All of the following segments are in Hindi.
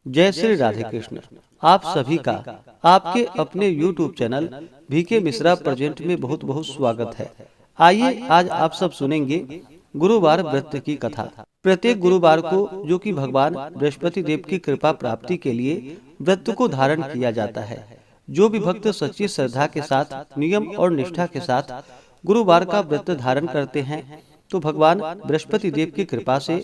जय श्री राधे कृष्ण। आप सभी का आपके अपने YouTube channel VK Mishra present में बहुत बहुत स्वागत है। आइए आज आप सब सुनेंगे गुरुवार व्रत की कथा। प्रत्येक गुरुवार को जो कि भगवान बृहस्पति देव की कृपा प्राप्ति के लिए व्रत को धारण किया जाता है। जो भी भक्त सच्ची श्रद्धा के साथ नियम और निष्ठा के साथ गुरुवार का व्रत धारण करते हैं तो भगवान बृहस्पति देव की कृपा से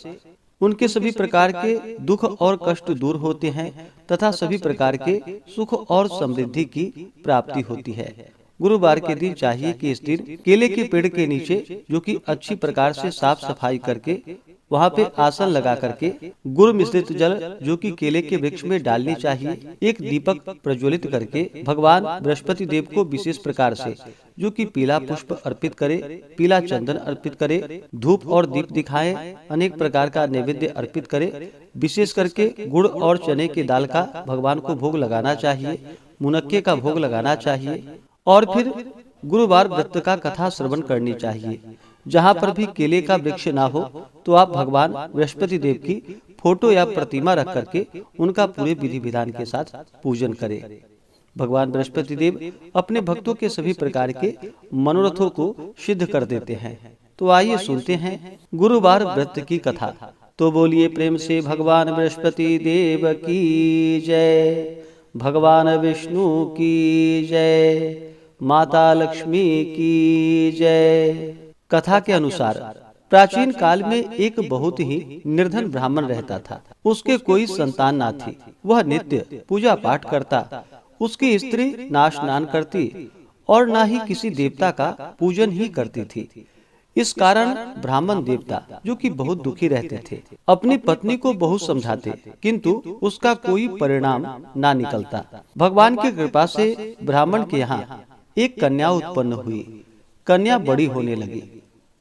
उनके सभी प्रकार के दुख और कष्ट दूर होते हैं तथा सभी प्रकार के सुख और समृद्धि की प्राप्ति होती है। गुरुवार के दिन चाहिए कि इस दिन केले के पेड़ के नीचे जो कि अच्छी प्रकार से साफ सफाई करके वहाँ पे आसन लगा करके गुड़ मिश्रित जल जो कि केले के वृक्ष में डालनी चाहिए। एक दीपक प्रज्वलित करके भगवान बृहस्पति देव को विशेष प्रकार से जो कि पीला पुष्प अर्पित करे, पीला चंदन अर्पित करे, धूप और दीप दिखाएं, अनेक प्रकार का नैवेद्य अर्पित करे। विशेष करके गुड़ और चने की दाल का भगवान को भोग लगाना चाहिए, मुनक्के का भोग लगाना चाहिए और फिर गुरुवार व्रत का कथा श्रवण करनी चाहिए। जहाँ पर भी केले का वृक्ष ना हो तो आप भगवान बृहस्पति देव की फोटो या प्रतिमा रख करके उनका पूरे विधि विधान के साथ पूजन करें। भगवान बृहस्पति देव अपने भक्तों के सभी प्रकार के मनोरथों को सिद्ध कर देते हैं। तो आइए सुनते हैं गुरुवार व्रत की कथा। तो बोलिए प्रेम से भगवान बृहस्पति देव की जय, भगवान विष्णु की जय, माता लक्ष्मी की जय। कथा के अनुसार प्राचीन काल में एक बहुत ही निर्धन ब्राह्मण रहता था। उसके कोई संतान ना थी। वह नित्य पूजा पाठ करता। उसकी स्त्री ना स्नान करती और ना ही किसी देवता का पूजन ही करती थी। इस कारण ब्राह्मण देवता जो कि बहुत दुखी रहते थे अपनी पत्नी को बहुत समझाते किंतु उसका कोई परिणाम ना निकलता। भगवान की कृपा से ब्राह्मण के यहाँ एक कन्या उत्पन्न हुई। कन्या बड़ी होने लगी।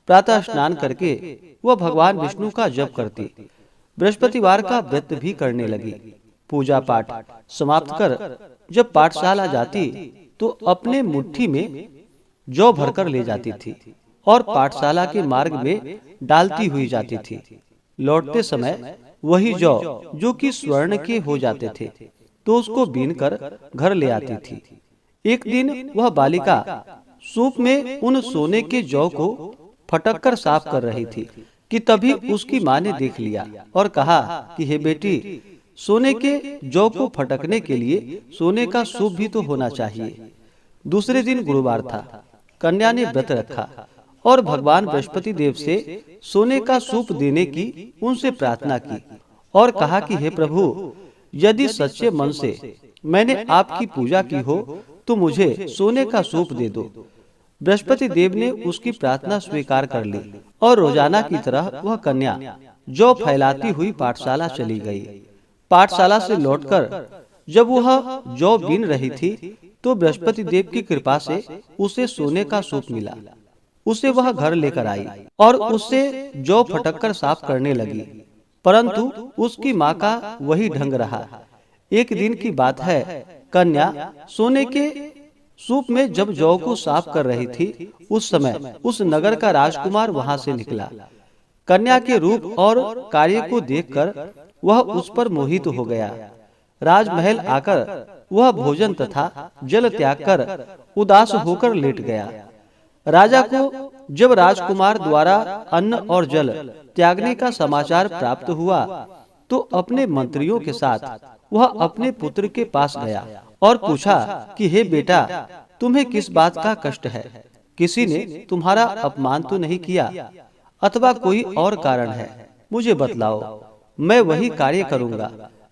प्रातः स्नान करके वह भगवान विष्णु का जप करती, बृहस्पतिवार का व्रत भी करने लगी। पूजा पाठ समाप्त कर जब पाठशाला जाती तो अपने मुट्ठी में जौ भरकर ले जाती थी और पाठशाला के मार्ग में डालती हुई जाती थी। लौटते समय वही जौ जो कि स्वर्ण के हो जाते थे तो उसको बीन कर घर ले आती थी। एक दिन वह बालिका सूप में उन सोने के जौ को फटक कर साफ कर रही थी कि तभी उसकी माँ ने देख लिया और कहा कि हे बेटी, सोने के जौ को फटकने के लिए सोने का सूप भी तो होना चाहिए। दूसरे दिन गुरुवार था। कन्या ने व्रत रखा और भगवान बृहस्पति देव से सोने का सूप देने की उनसे प्रार्थना की और कहा कि हे प्रभु, यदि सच्चे मन से मैंने आपकी पूजा की हो तो मुझे सोने का सूप दे दो। बृहस्पति देव ने उसकी प्रार्थना स्वीकार कर ली और रोजाना की तरह वह कन्या जौ फैलाती हुई पाठशाला चली गई। पाठशाला से लौटकर जब वह जौ बीन रही थी तो बृहस्पति देव की कृपा से उसे सोने का सूप मिला। उसे वह घर लेकर आई और उससे जौ फटककर साफ करने लगी, परंतु उसकी माँ का वही ढंग रहा। एक दिन की बात है, कन्या सोने के सूप में जब जौ को साफ कर रही थी उस समय उस नगर का राजकुमार वहां से निकला। कन्या के रूप और कार्य को देखकर वह उस पर मोहित हो गया। राजमहल आकर वह भोजन तथा जल त्याग कर उदास होकर लेट गया। राजा को जब राजकुमार द्वारा अन्न और जल त्यागने का समाचार प्राप्त हुआ तो अपने मंत्रियों के साथ वह अपने पुत्र के पास गया और पूछा कि हे बेटा, तुम्हें किस बात का कष्ट है? किसी ने तुम्हारा अपमान तो नहीं किया अथवा कोई और कारण है? मुझे बतलाओ, मैं वही कार्य करूंगा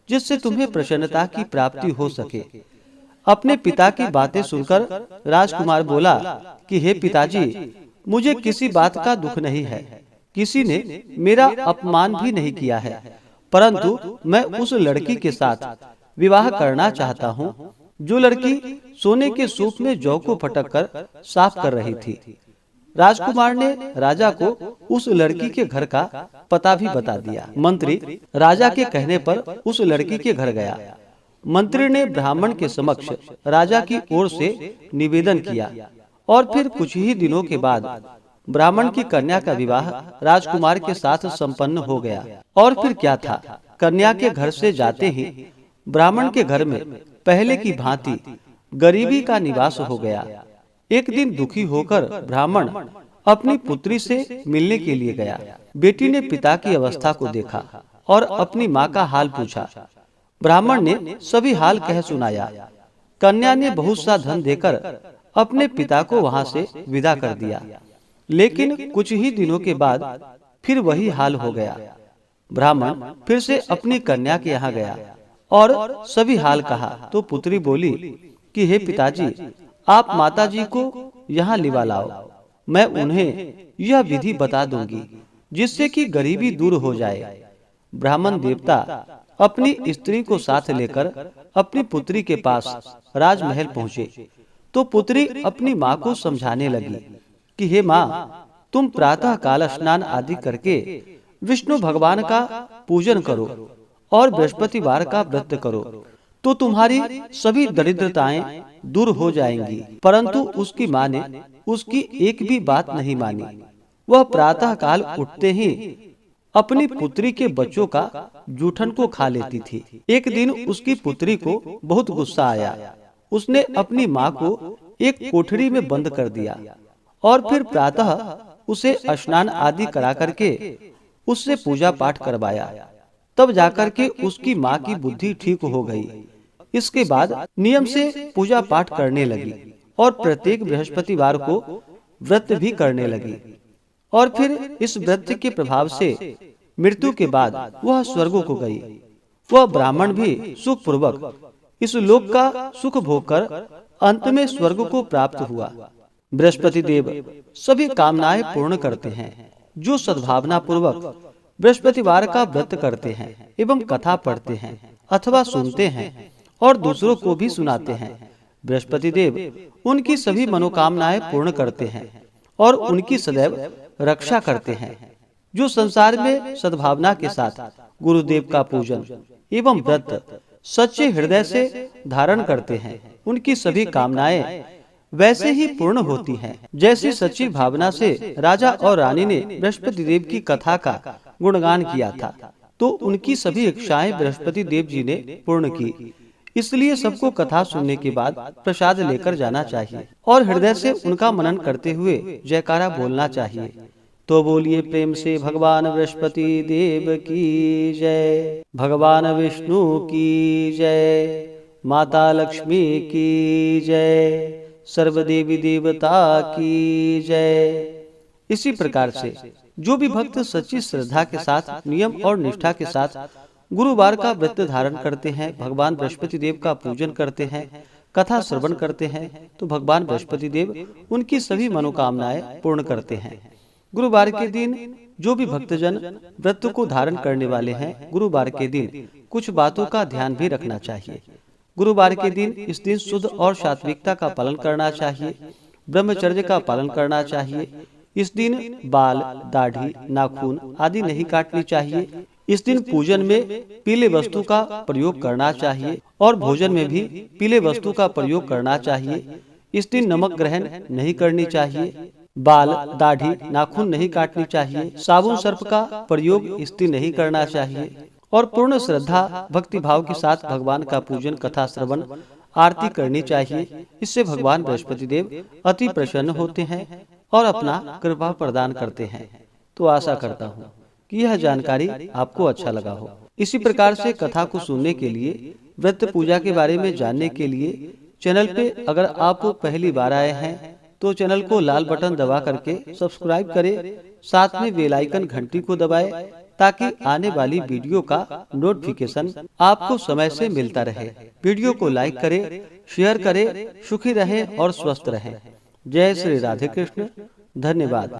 जिससे तुम्हें प्रसन्नता की प्राप्ति हो सके। अपने पिता की बातें सुनकर राजकुमार बोला कि हे पिताजी, मुझे किसी बात का दुख नहीं है। किसी ने मेरा अपमान भी नहीं किया है, परंतु मैं उस लड़की के साथ विवाह करना चाहता हूँ जो लड़की सोने के सूप में जौ को फटक कर साफ कर रही थी। राजकुमार ने राजा को उस लड़की के घर का पता भी बता दिया। मंत्री राजा के कहने पर उस लड़की के घर गया। मंत्री ने ब्राह्मण के समक्ष राजा की ओर से निवेदन किया और फिर कुछ ही दिनों के बाद ब्राह्मण की कन्या का विवाह राजकुमार के साथ संपन्न हो गया। और फिर क्या था, कन्या के घर से जाते ही ब्राह्मण के घर में पहले की भांति गरीबी का निवास हो गया। एक दिन दुखी होकर ब्राह्मण अपनी पुत्री से मिलने के लिए गया। बेटी ने पिता की अवस्था को देखा और अपनी माँ का हाल पूछा। ब्राह्मण ने सभी हाल कह सुनाया। कन्या ने बहुत सा धन देकर अपने पिता को वहां से विदा कर दिया, लेकिन कुछ ही दिनों के बाद फिर वही हाल हो गया। ब्राह्मण फिर से अपनी कन्या के यहाँ गया और सभी हाल कहा तो पुत्री बोली कि हे पिताजी, आप माताजी को यहाँ लिवा लाओ, मैं उन्हें यह विधि बता दूंगी जिससे कि गरीबी दूर हो जाए। ब्राह्मण देवता अपनी स्त्री को साथ लेकर अपनी पुत्री के पास राजमहल पहुँचे तो पुत्री अपनी माँ को समझाने लगी कि हे माँ, तुम प्रातः काल स्नान आदि करके विष्णु भगवान का पूजन करो और बृहस्पतिवार का व्रत करो तो तुम्हारी सभी दरिद्रताएं दूर हो जाएंगी। परंतु उसकी माँ ने उसकी एक भी बात नहीं मानी। वह प्रातः काल उठते ही अपनी पुत्री के बच्चों का जूठन को खा लेती थी। एक दिन उसकी पुत्री को बहुत गुस्सा आया। उसने अपनी माँ को एक कोठरी में बंद कर दिया और फिर प्रातः उसे स्नान आदि करा करके उससे पूजा पाठ करवाया। तब जाकर के उसकी माँ की बुद्धि ठीक हो गई। इसके बाद नियम से पूजा पाठ करने लगी और प्रत्येक बृहस्पतिवार को व्रत भी करने लगी। और फिर इस व्रत के प्रभाव से मृत्यु के बाद वह स्वर्ग को गई। वह ब्राह्मण भी सुख पूर्वक इस लोक का सुख भोग कर अंत में स्वर्ग को प्राप्त हुआ। बृहस्पति देव सभी कामनाएं पूर्ण करते हैं। जो सद्भावना पूर्वक बृहस्पतिवार का व्रत करते हैं एवं कथा पढ़ते हैं अथवा सुनते हैं और दूसरों को भी सुनाते हैं, बृहस्पति देव उनकी सभी मनोकामनाएं पूर्ण करते हैं और उनकी सदैव रक्षा करते हैं। जो संसार में सद्भावना के साथ गुरुदेव का पूजन एवं व्रत सच्चे हृदय से धारण करते हैं, उनकी सभी कामनाएं वैसे ही पूर्ण होती हैं जैसी सच्ची भावना से राजा और रानी ने बृहस्पति देव की कथा का गुणगान किया था, तो उनकी सभी इच्छाएं बृहस्पति देव जी ने पूर्ण की। इसलिए सबको कथा सुनने के बाद प्रसाद लेकर जाना चाहिए और हृदय से उनका मनन करते हुए जयकारा बोलना चाहिए। तो बोलिए प्रेम से भगवान बृहस्पति देव की जय, भगवान विष्णु की जय, माता लक्ष्मी की जय, सर्वदेवी देवता की जय। इसी प्रकार से जो भी भक्त सच्ची श्रद्धा के साथ नियम और निष्ठा के साथ गुरुवार का व्रत धारण करते हैं, भगवान बृहस्पति देव का पूजन करते हैं, कथा श्रवण करते हैं, तो भगवान बृहस्पति देव उनकी सभी मनोकामनाएं पूर्ण करते हैं। गुरुवार के दिन जो भी भक्तजन व्रत को धारण करने वाले हैं, गुरुवार के दिन कुछ बातों का ध्यान भी रखना चाहिए। गुरुवार के दिन इस दिन शुद्ध और सात्विकता का पालन करना चाहिए, ब्रह्मचर्य का पालन करना चाहिए। इस दिन बाल, दाढ़ी, नाखून आदि नहीं काटनी चाहिए। इस दिन पूजन में पीले वस्तु का प्रयोग करना चाहिए और भोजन में भी पीले वस्तु का प्रयोग करना चाहिए। इस दिन नमक ग्रहण नहीं करनी चाहिए, बाल, दाढ़ी, नाखून नहीं काटनी चाहिए, साबुन सर्प का प्रयोग इस दिन नहीं करना चाहिए और पूर्ण श्रद्धा भक्ति भाव के साथ भगवान का पूजन, कथा श्रवण, आरती करनी चाहिए। इससे भगवान बृहस्पति देव अति प्रसन्न होते हैं और अपना कृपा प्रदान करते हैं। तो आशा करता हूँ कि यह जानकारी आपको अच्छा लगा हो। इसी प्रकार से कथा को सुनने के लिए, व्रत पूजा के बारे में जानने के लिए चैनल पे अगर आप पहली बार आए हैं तो चैनल को लाल बटन दबा करके सब्सक्राइब करें, साथ में बेल आइकन घंटी को दबाएं ताकि आने वाली वीडियो का नोटिफिकेशन आपको समय से मिलता रहे। वीडियो को लाइक करें, शेयर करें, सुखी रहें और स्वस्थ रहें। जय श्री राधे कृष्ण। धन्यवाद।